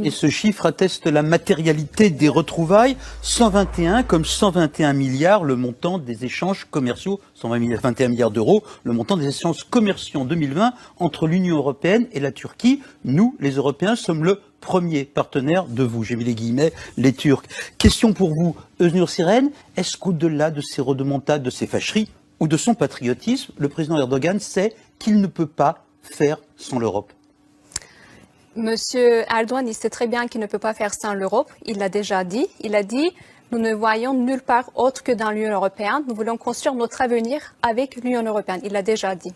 Et ce chiffre atteste la matérialité des retrouvailles. 121 comme 121 milliards, le montant des échanges commerciaux, 121 milliards d'euros, le montant des échanges commerciaux en 2020 entre l'Union européenne et la Turquie. Nous, les Européens, sommes le premier partenaire de vous. J'ai mis les guillemets, les Turcs. Question pour vous, Öznur Siren, est-ce qu'au-delà de ces rodomontades, de ces fâcheries ou de son patriotisme, le président Erdogan sait qu'il ne peut pas faire sans l'Europe? Monsieur Erdogan, il sait très bien qu'il ne peut pas faire sans l'Europe. Il l'a déjà dit. Il a dit, nous ne voyons nulle part autre que dans l'Union européenne. Nous voulons construire notre avenir avec l'Union européenne. Il l'a déjà dit.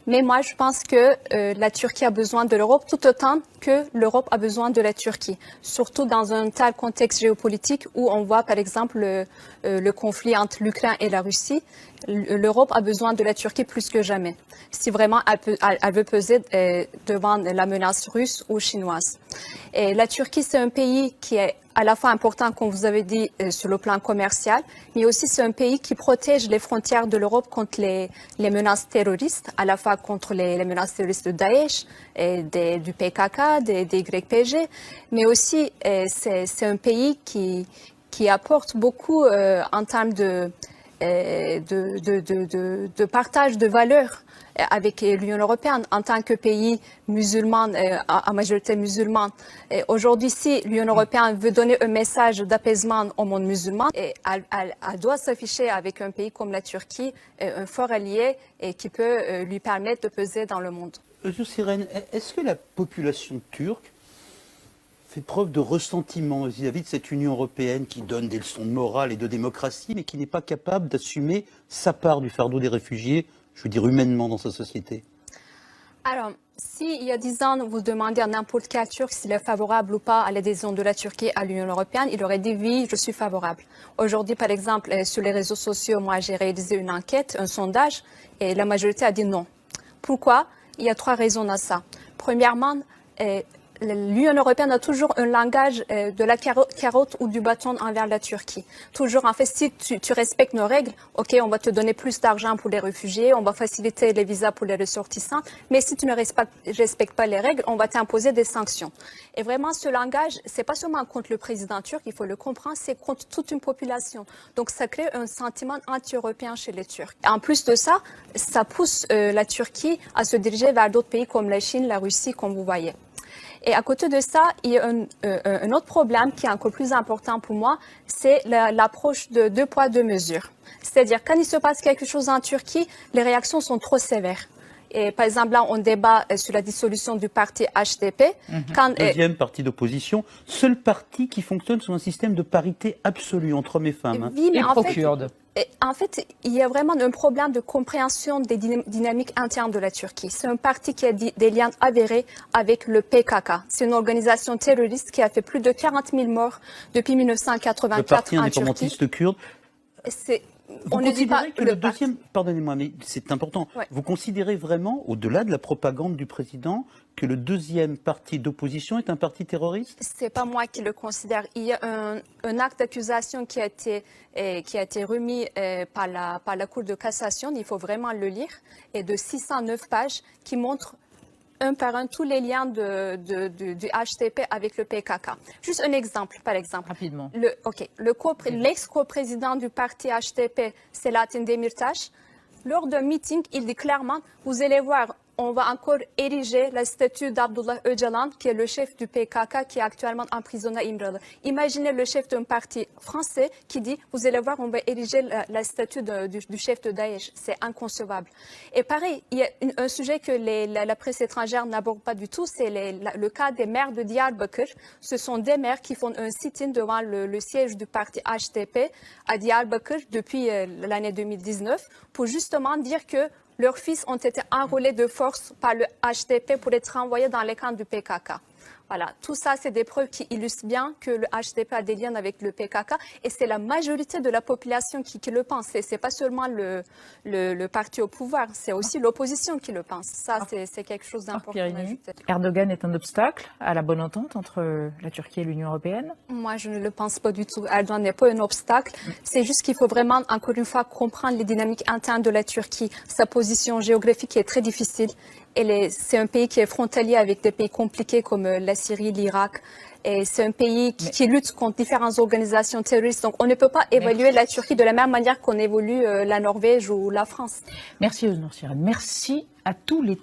Mais moi, je pense que la Turquie a besoin de l'Europe tout autant que l'Europe a besoin de la Turquie. Surtout dans un tel contexte géopolitique où on voit, par exemple, le conflit entre l'Ukraine et la Russie. L'Europe a besoin de la Turquie plus que jamais, si vraiment elle veut peser devant la menace russe ou chinoise. Et la Turquie, c'est un pays qui est à la fois important, comme vous avez dit, sur le plan commercial, mais aussi c'est un pays qui protège les frontières de l'Europe contre les menaces terroristes, à la fois contre les menaces terroristes de Daesh, du PKK, des YPG, mais aussi c'est un pays qui apporte beaucoup en termes de partage de valeurs avec l'Union européenne en tant que pays musulman, à majorité musulmane. Aujourd'hui, si l'Union européenne veut donner un message d'apaisement au monde musulman, elle doit s'afficher avec un pays comme la Turquie, un fort allié et qui peut lui permettre de peser dans le monde. Öznur Siren, est-ce que la population turque fait preuve de ressentiment vis-à-vis de cette Union européenne qui donne des leçons de morale et de démocratie, mais qui n'est pas capable d'assumer sa part du fardeau des réfugiés, je veux dire humainement, dans sa société? Alors, si il y a 10 ans, vous demandez à n'importe quel Turc s'il est favorable ou pas à l'adhésion de la Turquie à l'Union européenne, il aurait dit oui, je suis favorable. Aujourd'hui, par exemple, sur les réseaux sociaux, moi j'ai réalisé une enquête, un sondage, et la majorité a dit non. Pourquoi? Il y a 3 raisons à ça. Premièrement, l'Union européenne a toujours un langage de la carotte ou du bâton envers la Turquie. Toujours, en fait, si tu respectes nos règles, ok, on va te donner plus d'argent pour les réfugiés, on va faciliter les visas pour les ressortissants, mais si tu ne respectes pas les règles, on va t'imposer des sanctions. Et vraiment, ce langage, c'est pas seulement contre le président turc, il faut le comprendre, c'est contre toute une population. Donc, ça crée un sentiment anti-européen chez les Turcs. En plus de ça, ça pousse la Turquie à se diriger vers d'autres pays comme la Chine, la Russie, comme vous voyez. Et à côté de ça, il y a un autre problème qui est encore plus important pour moi, c'est l'approche de 2 poids, 2 mesures. C'est-à-dire, quand il se passe quelque chose en Turquie, les réactions sont trop sévères. Et par exemple, là, on débat sur la dissolution du parti HDP. Deuxième parti d'opposition, seul parti qui fonctionne sur un système de parité absolue entre hommes et femmes. Oui, mais et pro-kurde. En fait, il y a vraiment un problème de compréhension des dynamiques internes de la Turquie. C'est un parti qui a des liens avérés avec le PKK. C'est une organisation terroriste qui a fait plus de 40 000 morts depuis 1984 le parti en indépendantiste Turquie. kurde. On ne dit pas que le deuxième, pardonnez-moi, mais c'est important. Ouais. Vous considérez vraiment, au-delà de la propagande du président, que le deuxième parti d'opposition est un parti terroriste? C'est pas moi qui le considère. Il y a un acte d'accusation qui a été remis par la Cour de cassation. Il faut vraiment le lire. Et de 609 pages qui montrent un par un tous les liens du HDP avec le PKK. Juste un exemple, par exemple. Rapidement. L'ex-coprésident du parti HDP, Selahattin Demirtas, lors d'un meeting, il dit clairement, vous allez voir, on va encore ériger la statue d'Abdullah Öcalan, qui est le chef du PKK, qui est actuellement emprisonné à İmralı. Imaginez le chef d'un parti français qui dit, vous allez voir, on va ériger la statue du chef de Daesh. C'est inconcevable. Et pareil, il y a un sujet que la presse étrangère n'aborde pas du tout, c'est le cas des maires de Diyarbakır. Ce sont des maires qui font un sit-in devant le siège du parti HDP à Diyarbakır depuis l'année 2019 pour justement dire que leurs fils ont été enrôlés de force par le HDP pour être envoyés dans les camps du PKK. Voilà, tout ça, c'est des preuves qui illustrent bien que le HDP a des liens avec le PKK et c'est la majorité de la population qui le pense. C'est pas seulement le parti au pouvoir, c'est aussi l'opposition qui le pense. Ça, c'est quelque chose d'important à ajouter. Erdogan est un obstacle à la bonne entente entre la Turquie et l'Union européenne? Moi, je ne le pense pas du tout. Erdogan n'est pas un obstacle. C'est juste qu'il faut vraiment, encore une fois, comprendre les dynamiques internes de la Turquie. Sa position géographique est très difficile. c'est un pays qui est frontalier avec des pays compliqués comme la Syrie, l'Irak. Et c'est un pays qui lutte contre différentes organisations terroristes. Donc, on ne peut pas évaluer la Turquie de la même manière qu'on évalue la Norvège ou la France. Merci Öznur Siren. Merci à tous les